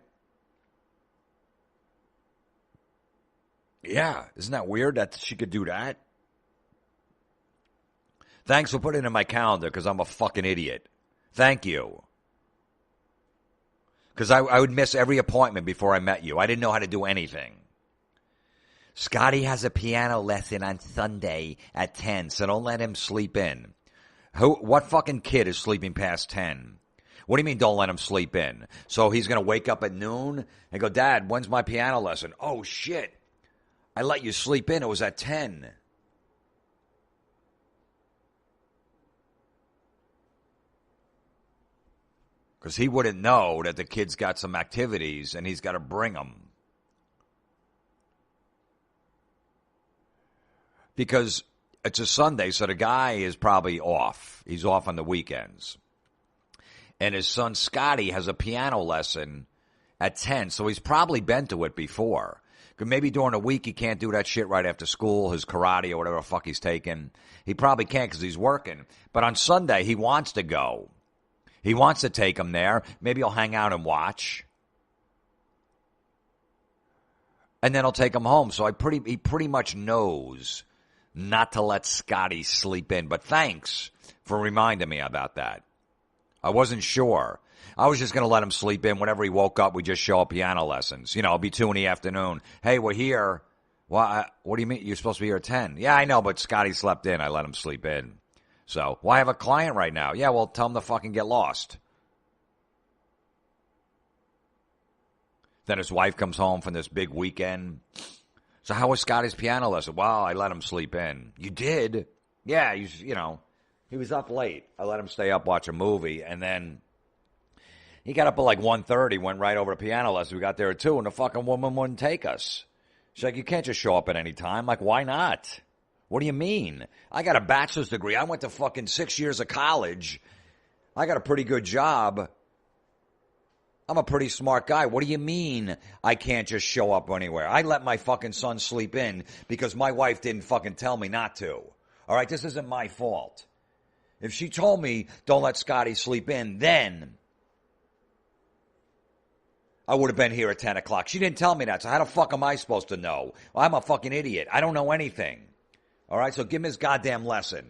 Yeah, isn't that weird that she could do that? Thanks for putting it in my calendar because I'm a fucking idiot. Thank you. Because I would miss every appointment before I met you. I didn't know how to do anything. Scotty has a piano lesson on Sunday at 10, so don't let him sleep in. What fucking kid is sleeping past 10? What do you mean don't let him sleep in? So he's going to wake up at noon and go, Dad, when's my piano lesson? Oh, shit. I let you sleep in. It was at 10. Because he wouldn't know that the kid's got some activities and he's got to bring them. Because it's a Sunday, so the guy is probably off. He's off on the weekends. And his son Scotty has a piano lesson at 10, so he's probably been to it before. Maybe during the week he can't do that shit right after school, his karate or whatever the fuck he's taking. He probably can't because he's working. But on Sunday, he wants to go. He wants to take him there. Maybe he'll hang out and watch. And then he'll take him home. So he pretty much knows not to let Scotty sleep in. But thanks for reminding me about that. I wasn't sure. I was just going to let him sleep in. Whenever he woke up, we just show up piano lessons. It'll be 2 p.m. Hey, we're here. Well, what do you mean? You're supposed to be here at 10. Yeah, I know, but Scotty slept in. I let him sleep in. So, I have a client right now. Yeah, well, tell him to fucking get lost. Then his wife comes home from this big weekend. So how was Scotty's piano lesson? Well, I let him sleep in. You did? Yeah, he was up late. I let him stay up, watch a movie, and then he got up at like 1:30, went right over to piano lesson. We got there at 2, and the fucking woman wouldn't take us. She's like, you can't just show up at any time. I'm like, why not? What do you mean? I got a bachelor's degree. I went to fucking 6 years of college. I got a pretty good job. I'm a pretty smart guy. What do you mean I can't just show up anywhere? I let my fucking son sleep in because my wife didn't fucking tell me not to. All right, this isn't my fault. If she told me don't let Scotty sleep in, then I would have been here at 10 o'clock. She didn't tell me that, so how the fuck am I supposed to know? Well, I'm a fucking idiot. I don't know anything. All right, so give him his goddamn lesson.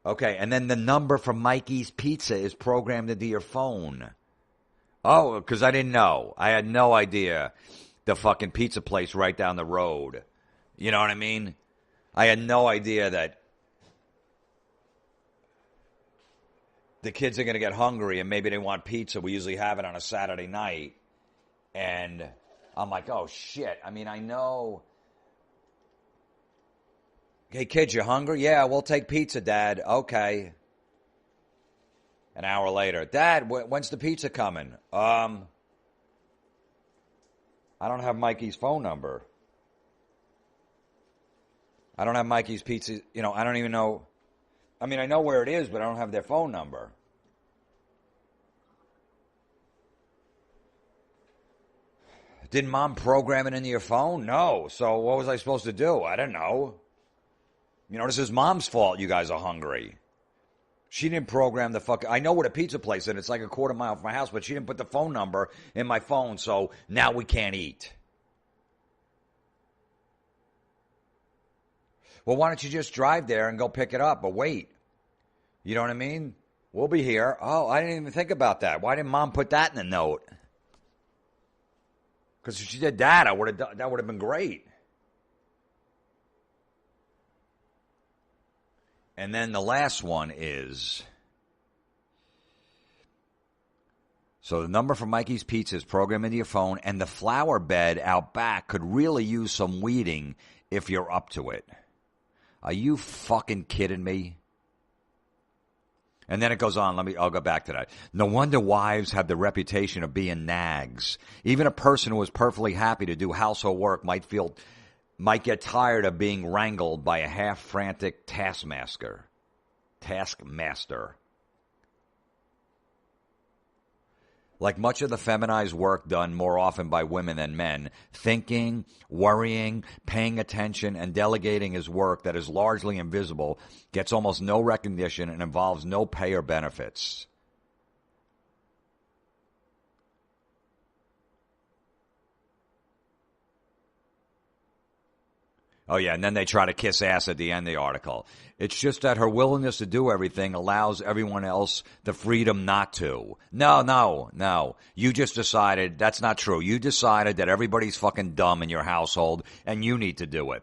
Okay, and then the number from Mikey's Pizza is programmed into your phone. Oh, because I didn't know. I had no idea the fucking pizza place right down the road. You know what I mean? I had no idea that the kids are going to get hungry and maybe they want pizza. We usually have it on a Saturday night. And I'm like, oh, shit. I mean, I know. Hey, kids, you hungry? Yeah, we'll take pizza, Dad. Okay. An hour later. Dad, when's the pizza coming? I don't have Mikey's phone number. I don't have Mikey's Pizza. I don't even know. I mean, I know where it is, but I don't have their phone number. Didn't Mom program it into your phone? No. So what was I supposed to do? I don't know. This is mom's fault you guys are hungry. She didn't program the fuck. I know what a pizza place is. It's like a quarter mile from my house, but she didn't put the phone number in my phone, so now we can't eat. Well, why don't you just drive there and go pick it up, but wait. You know what I mean? We'll be here. Oh, I didn't even think about that. Why didn't mom put that in the note? Because if she did that, that would have been great. And then the last one is, so the number for Mikey's Pizza is programmed into your phone, and the flower bed out back could really use some weeding if you're up to it. Are you fucking kidding me? And then it goes on. I'll go back to that. No wonder wives have the reputation of being nags. Even a person who is perfectly happy to do household work might get tired of being wrangled by a half-frantic taskmaster. Like much of the feminized work done more often by women than men, thinking, worrying, paying attention, and delegating is work that is largely invisible, gets almost no recognition, and involves no pay or benefits. Oh, yeah, and then they try to kiss ass at the end of the article. It's just that her willingness to do everything allows everyone else the freedom not to. No. You just decided, that's not true. You decided that everybody's fucking dumb in your household, and you need to do it.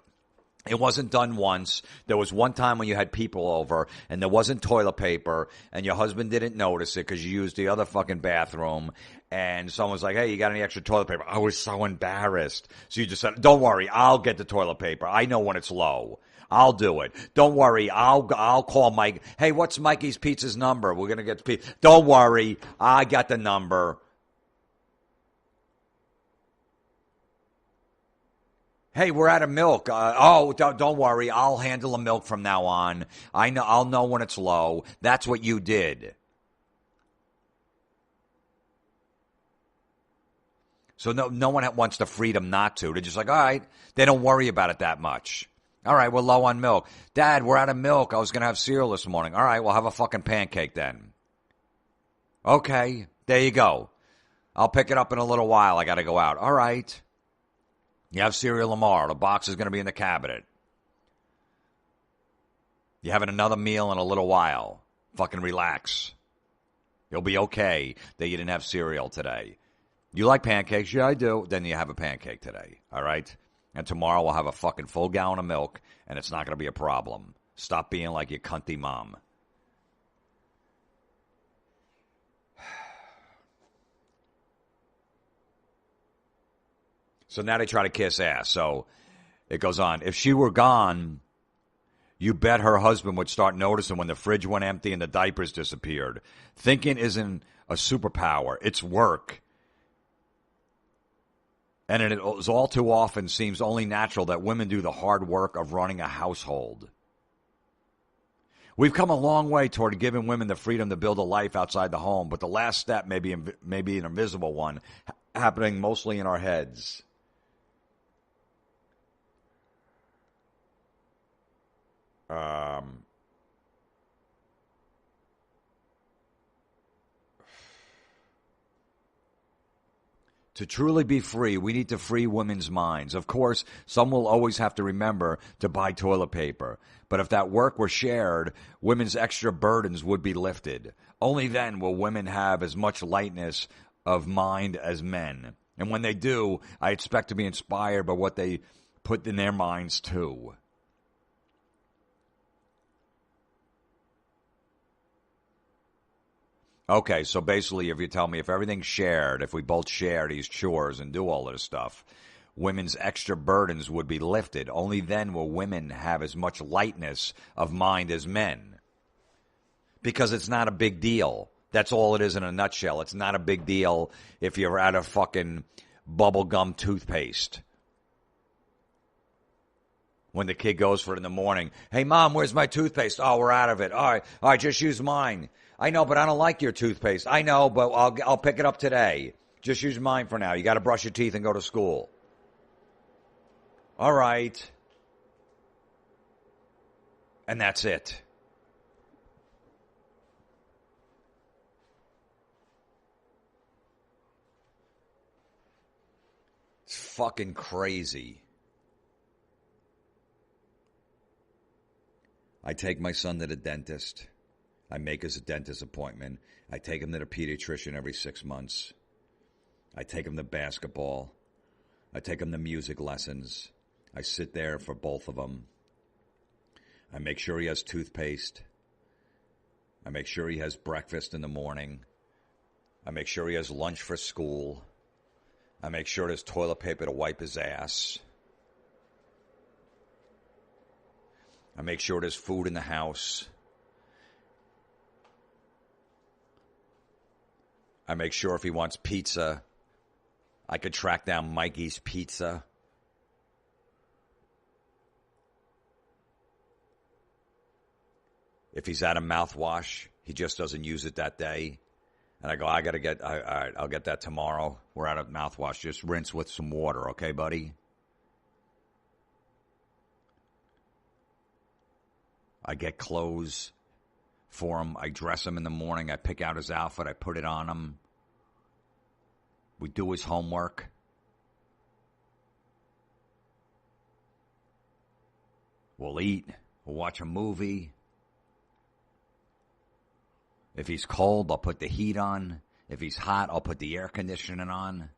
It wasn't done once. There was one time when you had people over and there wasn't toilet paper and your husband didn't notice it because you used the other fucking bathroom and someone's like, hey, you got any extra toilet paper? I was so embarrassed. So you just said, don't worry, I'll get the toilet paper. I know when it's low. I'll do it. Don't worry, I'll call Mike. Hey, what's Mikey's Pizza's number? We're going to get the pizza. Don't worry, I got the number. Hey, we're out of milk. Don't worry. I'll handle the milk from now on. I'll know when it's low. That's what you did. So no one wants the freedom not to. They're just like, all right. They don't worry about it that much. All right, we're low on milk. Dad, we're out of milk. I was going to have cereal this morning. All right, we'll have a fucking pancake then. Okay, there you go. I'll pick it up in a little while. I got to go out. All right. You have cereal tomorrow. The box is going to be in the cabinet. You're having another meal in a little while. Fucking relax. You'll be okay that you didn't have cereal today. You like pancakes? Yeah, I do. Then you have a pancake today. All right? And tomorrow we'll have a fucking full gallon of milk, and it's not going to be a problem. Stop being like your cunty mom. So now they try to kiss ass. So it goes on. If she were gone, you bet her husband would start noticing when the fridge went empty and the diapers disappeared. Thinking isn't a superpower. It's work. And it all too often seems only natural that women do the hard work of running a household. We've come a long way toward giving women the freedom to build a life outside the home, but the last step may be an invisible one, happening mostly in our heads. To truly be free, we need to free women's minds. Of course, some will always have to remember to buy toilet paper. But if that work were shared, women's extra burdens would be lifted. Only then will women have as much lightness of mind as men. And when they do, I expect to be inspired by what they put in their minds too. Okay, so basically, if you tell me if everything's shared, if we both share these chores and do all of this stuff, women's extra burdens would be lifted. Only then will women have as much lightness of mind as men. Because it's not a big deal. That's all it is in a nutshell. It's not a big deal if you're out of fucking bubblegum toothpaste. When the kid goes for it in the morning, hey, Mom, where's my toothpaste? Oh, we're out of it. All right, just use mine. I know, but I don't like your toothpaste. I know, but I'll pick it up today. Just use mine for now. You got to brush your teeth and go to school. All right. And that's it. It's fucking crazy. I take my son to the dentist. I make his dentist appointment. I take him to the pediatrician every 6 months. I take him to basketball. I take him to music lessons. I sit there for both of them. I make sure he has toothpaste. I make sure he has breakfast in the morning. I make sure he has lunch for school. I make sure there's toilet paper to wipe his ass. I make sure there's food in the house. I make sure if he wants pizza, I could track down Mikey's Pizza. If he's out of mouthwash, he just doesn't use it that day. And I go, all right, I'll get that tomorrow. We're out of mouthwash. Just rinse with some water, okay, buddy? I get clothes for him. I dress him in the morning. I pick out his outfit. I put it on him. We do his homework. We'll eat. We'll watch a movie. If he's cold, I'll put the heat on. If he's hot, I'll put the air conditioning on.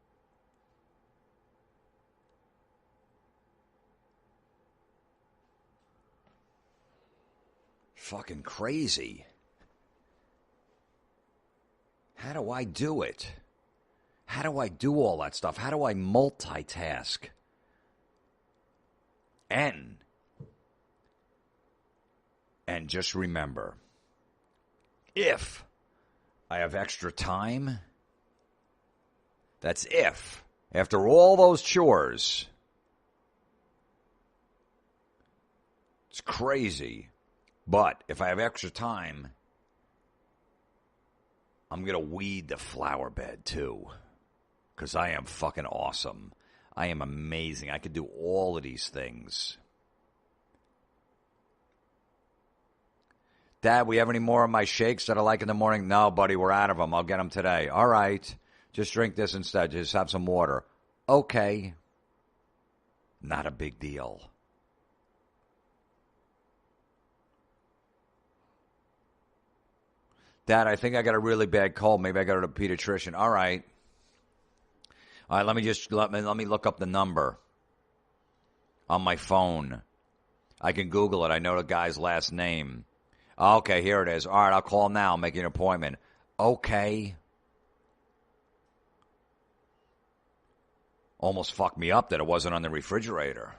Fucking crazy. How do I do it? How do I do all that stuff? How do I multitask? And just remember, if I have extra time, that's if. After all those chores, it's crazy. But if I have extra time, I'm going to weed the flower bed too. Because I am fucking awesome. I am amazing. I can do all of these things. Dad, we have any more of my shakes that I like in the morning? No, buddy, we're out of them. I'll get them today. All right. Just drink this instead. Just have some water. Okay. Not a big deal. Dad, I think I got a really bad cold. Maybe I got to the pediatrician. All right. All right, let me look up the number on my phone. I can Google it. I know the guy's last name. Okay, here it is. All right, I'll call now. Make an appointment. Okay. Almost fucked me up that it wasn't on the refrigerator.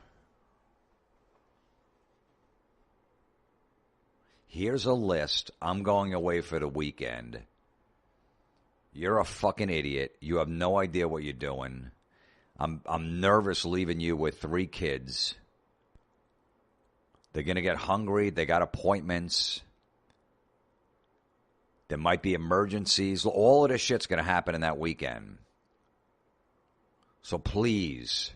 Here's a list. I'm going away for the weekend. You're a fucking idiot. You have no idea what you're doing. I'm nervous leaving you with 3 kids. They're going to get hungry. They got appointments. There might be emergencies. All of this shit's going to happen in that weekend. So please,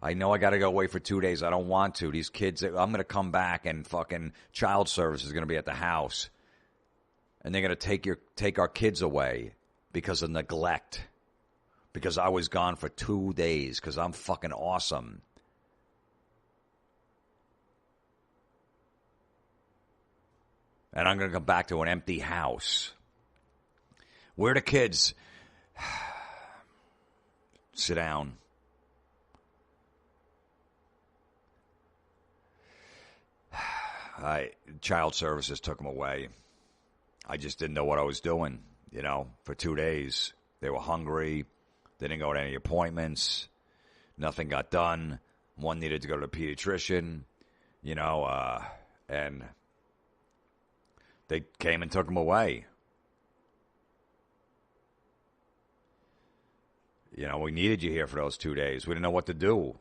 I know I got to go away for 2 days. I don't want to. These kids, I'm going to come back and fucking child service is going to be at the house. And they're going to take our kids away because of neglect. Because I was gone for 2 days because I'm fucking awesome. And I'm going to come back to an empty house. Where are the kids? Sit down. Child services took them away. I just didn't know what I was doing, for 2 days. They were hungry. They didn't go to any appointments. Nothing got done. One needed to go to the pediatrician, and they came and took them away. We needed you here for those 2 days. We didn't know what to do.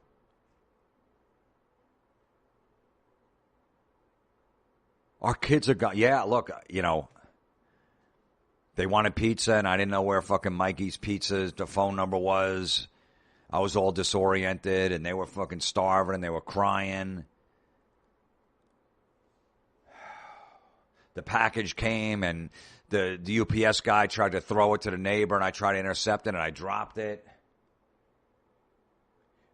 Our kids are gone. Yeah, look, they wanted pizza, and I didn't know where fucking Mikey's Pizza, the phone number was. I was all disoriented, and they were fucking starving, and they were crying. the package came and the UPS guy tried to throw it to the neighbor and I tried to intercept it and I dropped it.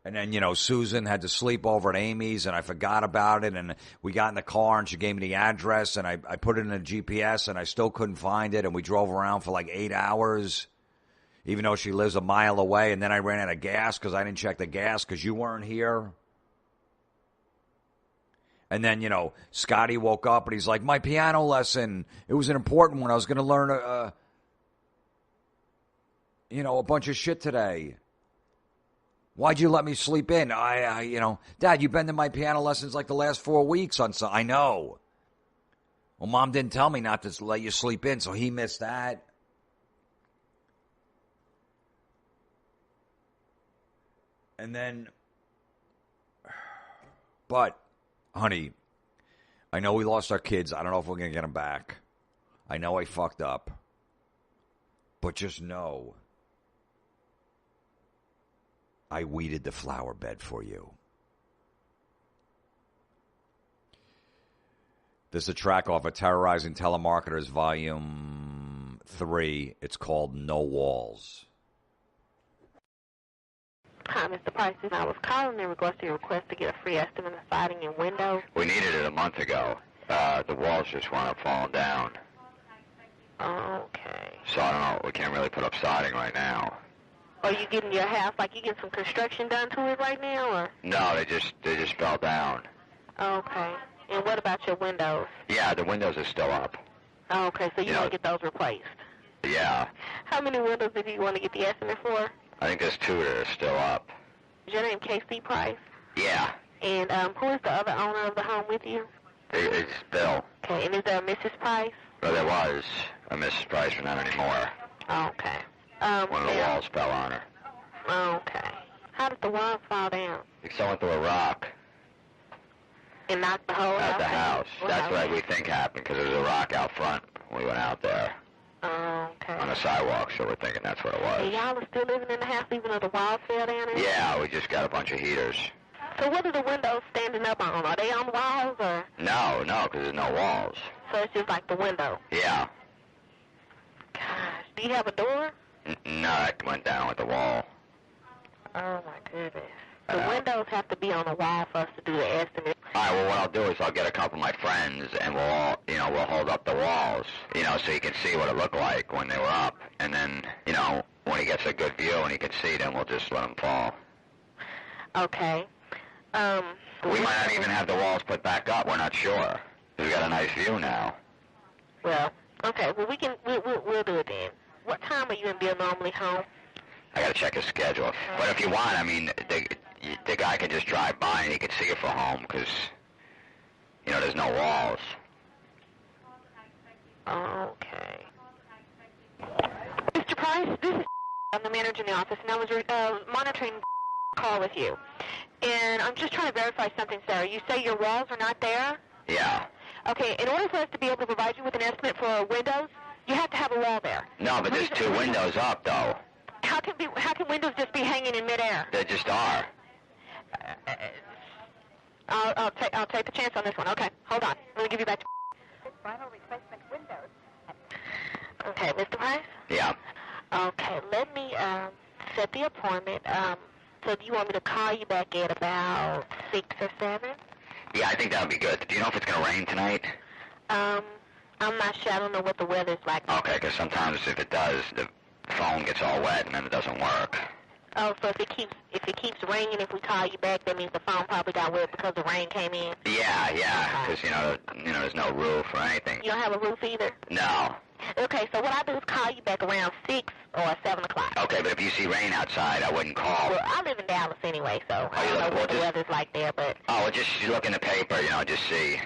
And then, Susan had to sleep over at Amy's and I forgot about it and we got in the car and she gave me the address and I put it in a GPS and I still couldn't find it and we drove around for like 8 hours, even though she lives a mile away, and then I ran out of gas because I didn't check the gas because you weren't here. And then, Scotty woke up and he's like, my piano lesson, it was an important one. I was going to learn, a bunch of shit today. Why'd you let me sleep in? Dad, you've been to my piano lessons like the last 4 weeks on some. I know. Well, Mom didn't tell me not to let you sleep in, so he missed that. And then, but, honey, I know we lost our kids. I don't know if we're going to get them back. I know I fucked up. But just know, I weeded the flower bed for you. This is a track off of Terrorizing Telemarketers, Volume 3. It's called No Walls. Hi, Mr. Price. I was calling in regards to your request to get a free estimate of siding and windows. We needed it a month ago. The walls just wound up falling down. Okay. So I don't know. We can't really put up siding right now. Are you getting your house, like you getting some construction done to it right now, or? No, they just fell down. Okay. And what about your windows? Yeah, the windows are still up. Okay, so you want to get those replaced? Yeah. How many windows did you want to get the estimate for? I think there's 2 that are still up. Is your name Casey Price? Yeah. And who is the other owner of the home with you? It's Bill. Okay, and is there a Mrs. Price? Well, there was a Mrs. Price, but not anymore. Okay. One of the walls fell on her. Okay. How did the walls fall down? Someone threw a rock And knocked the whole at the house. That's right. what we think happened, because there was a rock out front when we went out there Okay. on the sidewalk, so we're thinking that's what it was. And y'all are still living in the house even though the walls fell down in? Yeah, we just got a bunch of heaters. So what are the windows standing up on? Are they on the walls or? No, because there's no walls. So it's just like the window? Yeah. Gosh, do you have a door? No, that went down with the wall. Oh my goodness. The windows have to be on the wall for us to do the estimate. All right, well, what I'll do is I'll get a couple of my friends, and we'll all, we'll hold up the walls, so you can see what it looked like when they were up. And then, when he gets a good view and he can see, then we'll just let them fall. Okay. We might not even have the walls put back up. We're not sure. We got a nice view now. Well, okay. Well, we'll do it then. What time are you and Bill normally home? I got to check his schedule. But if you want, I mean, the guy can just drive by and he can see it from home because, there's no walls. Okay. Mr. Price, this is I'm the manager in the office, and I was monitoring the call with you. And I'm just trying to verify something, sir. You say your walls are not there? Yeah. Okay, in order for us to be able to provide you with an estimate for windows, you have to have a wall there. No, but there's 2 windows up, though. How can windows just be hanging in midair? They just are. I'll take the chance on this one. Okay, hold on. Let me give you back to Final replacement windows. Okay, Mr. Price? Yeah. Okay, let me set the appointment. So do you want me to call you back at about 6 or 7? Yeah, I think that would be good. Do you know if it's going to rain tonight? I'm not sure. I don't know what the weather's like. Okay, because sometimes if it does, the phone gets all wet and then it doesn't work. Oh, so if it keeps raining, if we call you back, that means the phone probably got wet because the rain came in? Yeah, because, there's no roof or anything. You don't have a roof either? No. Okay, so what I'll do is call you back around 6 or 7 o'clock. Okay, but if you see rain outside, I wouldn't call. Well, I live in Dallas anyway, so I don't know what the weather's like there, but... Oh, well, just look in the paper, just see.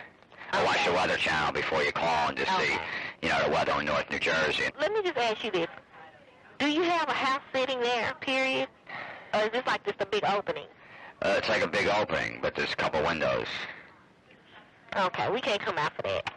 Okay. Watch the Weather Channel before you call and just see, the weather in North New Jersey. Let me just ask you this. Do you have a house sitting there, period? Or is this like just a big opening? It's like a big opening, but there's a couple windows. Okay, we can't come out for that.